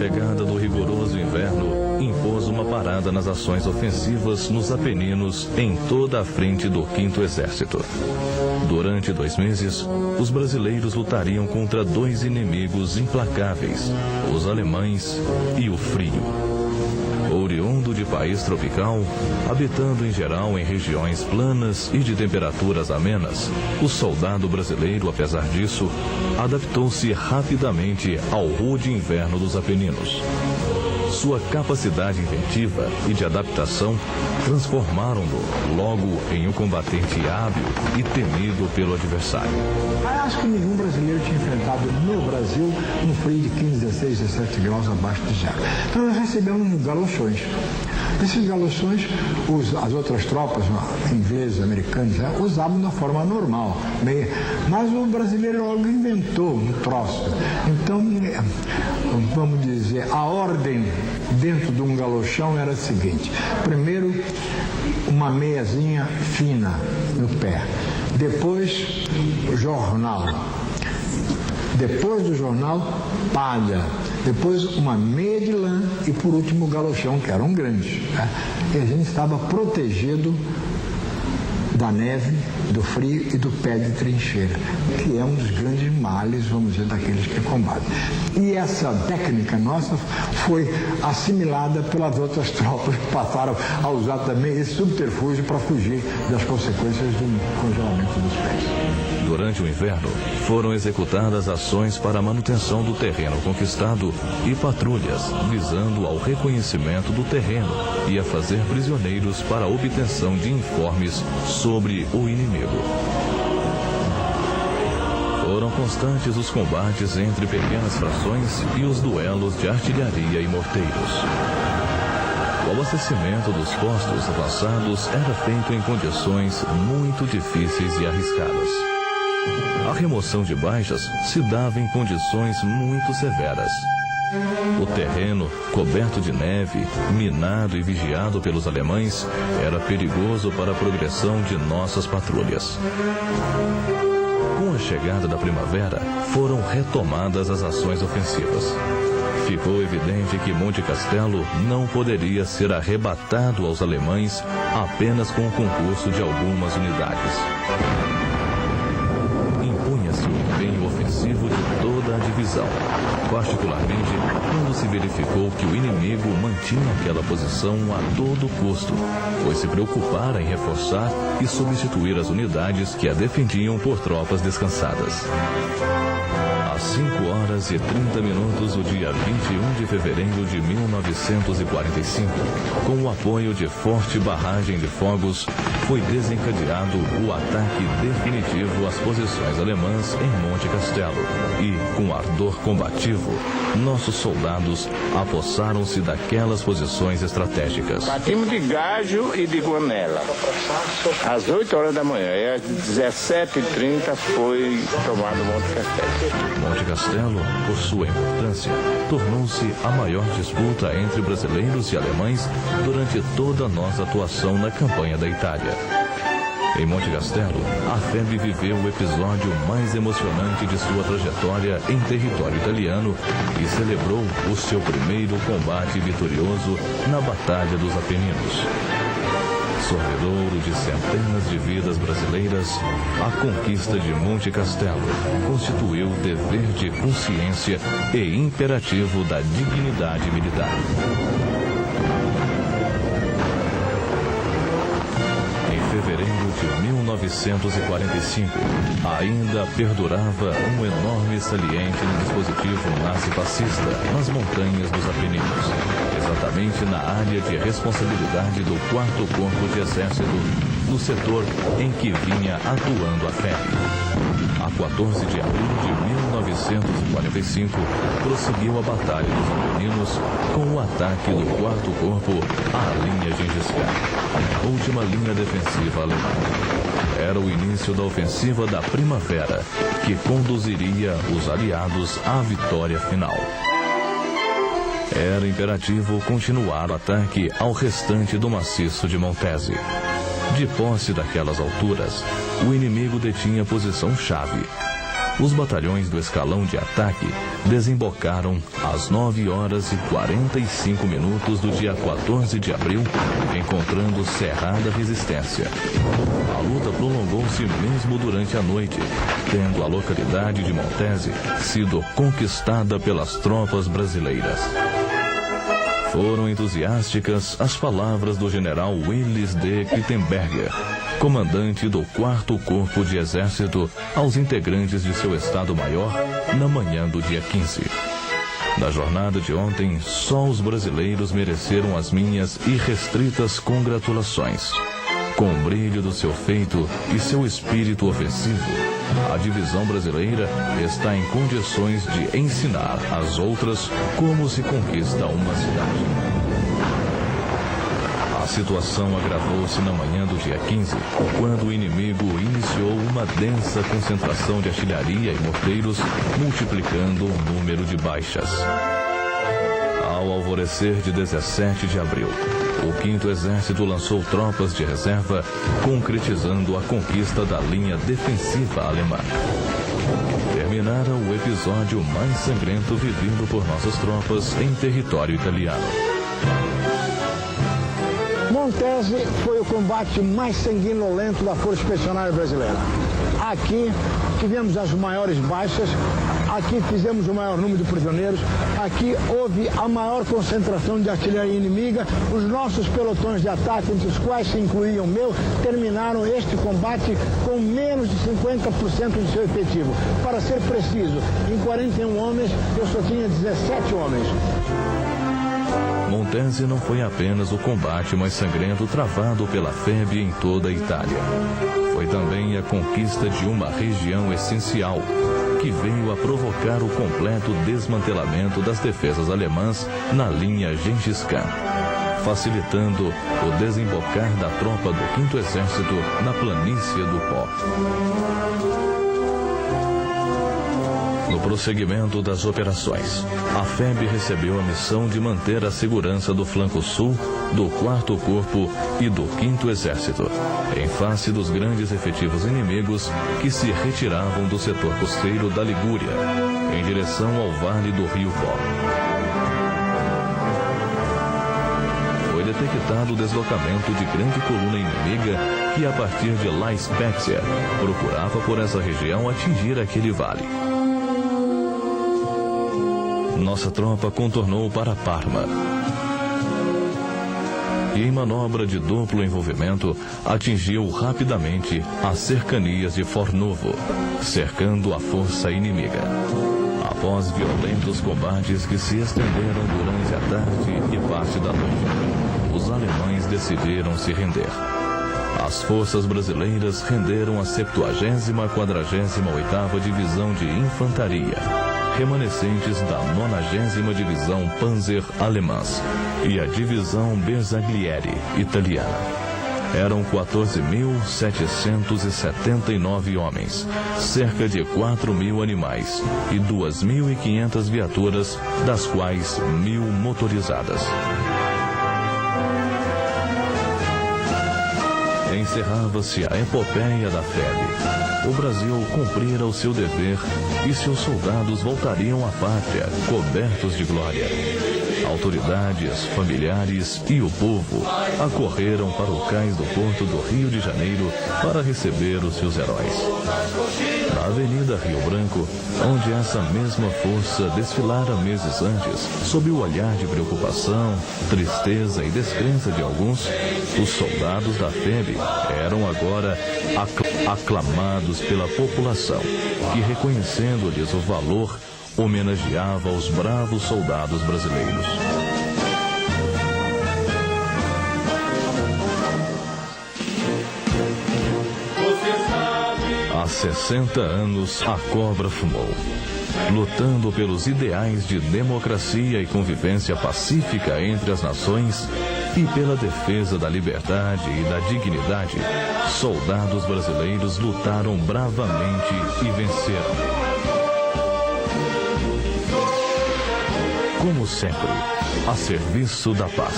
chegada do rigoroso inverno impôs uma parada nas ações ofensivas nos Apeninos em toda a frente do 5º Exército. Durante 2 meses, os brasileiros lutariam contra 2 inimigos implacáveis, os alemães e o frio. Oriundo de país tropical, habitando em geral em regiões planas e de temperaturas amenas, o soldado brasileiro, apesar disso, adaptou-se rapidamente ao rude inverno dos Apeninos. Sua capacidade inventiva e de adaptação transformaram-no logo em um combatente hábil e temido pelo adversário. Acho que nenhum brasileiro tinha enfrentado no Brasil um frio de 15, 16, 17 graus abaixo de zero. Então nós recebemos galochões. Esses galochões, as outras tropas, ingleses, americanos, usavam da forma normal. Mas o brasileiro logo inventou um troço. Então, vamos dizer, a ordem dentro de um galochão era a seguinte: primeiro, uma meiazinha fina no pé. Depois, jornal. Depois do jornal, palha. Depois, uma meia de lã e, por último, o galochão, que eram grandes. Né? E a gente estava protegido da neve, do frio e do pé de trincheira, que é um dos grandes males, vamos dizer, daqueles que combatem. E essa técnica nossa foi assimilada pelas outras tropas que passaram a usar também esse subterfúgio para fugir das consequências do congelamento dos pés. Durante o inverno, foram executadas ações para a manutenção do terreno conquistado e patrulhas visando ao reconhecimento do terreno e a fazer prisioneiros para a obtenção de informes sobre o inimigo. Foram constantes os combates entre pequenas frações e os duelos de artilharia e morteiros. O abastecimento dos postos avançados era feito em condições muito difíceis e arriscadas. A remoção de baixas se dava em condições muito severas. O terreno, coberto de neve, minado e vigiado pelos alemães, era perigoso para a progressão de nossas patrulhas. Com a chegada da primavera, foram retomadas as ações ofensivas. Ficou evidente que Monte Castelo não poderia ser arrebatado aos alemães apenas com o concurso de algumas unidades. Impunha-se o empenho ofensivo de toda a divisão, particularmente quando se verificou que o inimigo mantinha aquela posição a todo custo, pois se preocupara em reforçar e substituir as unidades que a defendiam por tropas descansadas. Às 5h30 do dia 21 de fevereiro de 1945, com o apoio de forte barragem de fogos, foi desencadeado o ataque definitivo às posições alemãs em Monte Castelo e, com ardor combativo, nossos soldados apossaram-se daquelas posições estratégicas. Partimos de Gágio e de Guanela, às 8 horas da manhã, e às 17h30 foi tomado Monte Castelo. Monte Castelo, por sua importância, tornou-se a maior disputa entre brasileiros e alemães durante toda a nossa atuação na campanha da Itália. Em Monte Castelo, a FEB viveu o episódio mais emocionante de sua trajetória em território italiano e celebrou o seu primeiro combate vitorioso na Batalha dos Apeninos. Sorvedouro de centenas de vidas brasileiras, a conquista de Monte Castelo constituiu dever de consciência e imperativo da dignidade militar. Em fevereiro de 1945, ainda perdurava um enorme saliente no dispositivo nazi-fascista nas montanhas dos Apeninos, exatamente na área de responsabilidade do 4º Corpo de Exército, no setor em que vinha atuando a FEB. A 14 de abril de 1945, prosseguiu a Batalha dos Apeninos com o ataque do 4º Corpo à linha de Gengis Khan, última linha defensiva alemã. Era o início da ofensiva da primavera, que conduziria os aliados à vitória final. Era imperativo continuar o ataque ao restante do maciço de Montese. De posse daquelas alturas, o inimigo detinha posição-chave. Os batalhões do escalão de ataque desembocaram às 9 horas e 45 minutos do dia 14 de abril, encontrando cerrada resistência. A luta prolongou-se mesmo durante a noite, tendo a localidade de Montese sido conquistada pelas tropas brasileiras. Foram entusiásticas as palavras do general Willis de Kittenberger, comandante do 4º Corpo de Exército, aos integrantes de seu Estado-Maior, na manhã do dia 15. Na jornada de ontem, só os brasileiros mereceram as minhas irrestritas congratulações. Com o brilho do seu feito e seu espírito ofensivo, a divisão brasileira está em condições de ensinar às outras como se conquista uma cidade. A situação agravou-se na manhã do dia 15, quando o inimigo iniciou uma densa concentração de artilharia e morteiros, multiplicando o número de baixas. Ao alvorecer de 17 de abril, o 5º Exército lançou tropas de reserva, concretizando a conquista da linha defensiva alemã. Terminara o episódio mais sangrento vivido por nossas tropas em território italiano. Montese foi o combate mais sanguinolento da Força Expedicionária Brasileira. Aqui tivemos as maiores baixas, aqui fizemos o maior número de prisioneiros, aqui houve a maior concentração de artilharia inimiga. Os nossos pelotões de ataque, entre os quais se incluía o meu, terminaram este combate com menos de 50% do seu efetivo. Para ser preciso, em 41 homens, eu só tinha 17 homens. Montese não foi apenas o combate mais sangrento travado pela FEB em toda a Itália. Foi também a conquista de uma região essencial, que veio a provocar o completo desmantelamento das defesas alemãs na linha Gengis Khan, facilitando o desembocar da tropa do 5º Exército na planície do Pó. No prosseguimento das operações, a FEB recebeu a missão de manter a segurança do flanco sul, do 4º Corpo e do 5º Exército, em face dos grandes efetivos inimigos que se retiravam do setor costeiro da Ligúria, em direção ao vale do Rio Pó. Foi detectado o deslocamento de grande coluna inimiga que, a partir de La Spezia, procurava por essa região atingir aquele vale. Nossa tropa contornou para Parma e, em manobra de duplo envolvimento, atingiu rapidamente as cercanias de Fornovo, cercando a força inimiga. Após violentos combates que se estenderam durante a tarde e parte da noite, os alemães decidiram se render. As forças brasileiras renderam a 70ª-48ª Divisão de Infantaria, remanescentes da 90ª Divisão Panzer Alemãs e a Divisão Bersaglieri italiana. Eram 14.779 homens, cerca de 4.000 animais e 2.500 viaturas, das quais 1.000 motorizadas. Encerrava-se a epopeia da FEB. O Brasil cumprira o seu dever e seus soldados voltariam à pátria cobertos de glória. Autoridades, familiares e o povo acorreram para o cais do porto do Rio de Janeiro para receber os seus heróis. Na Avenida Rio Branco, onde essa mesma força desfilara meses antes, sob o olhar de preocupação, tristeza e descrença de alguns, os soldados da FEB eram agora aclamados pela população, que, reconhecendo-lhes o valor, homenageava os bravos soldados brasileiros. Há 60 anos, a cobra fumou, lutando pelos ideais de democracia e convivência pacífica entre as nações e pela defesa da liberdade e da dignidade. Soldados brasileiros lutaram bravamente e venceram. Como sempre, a serviço da paz.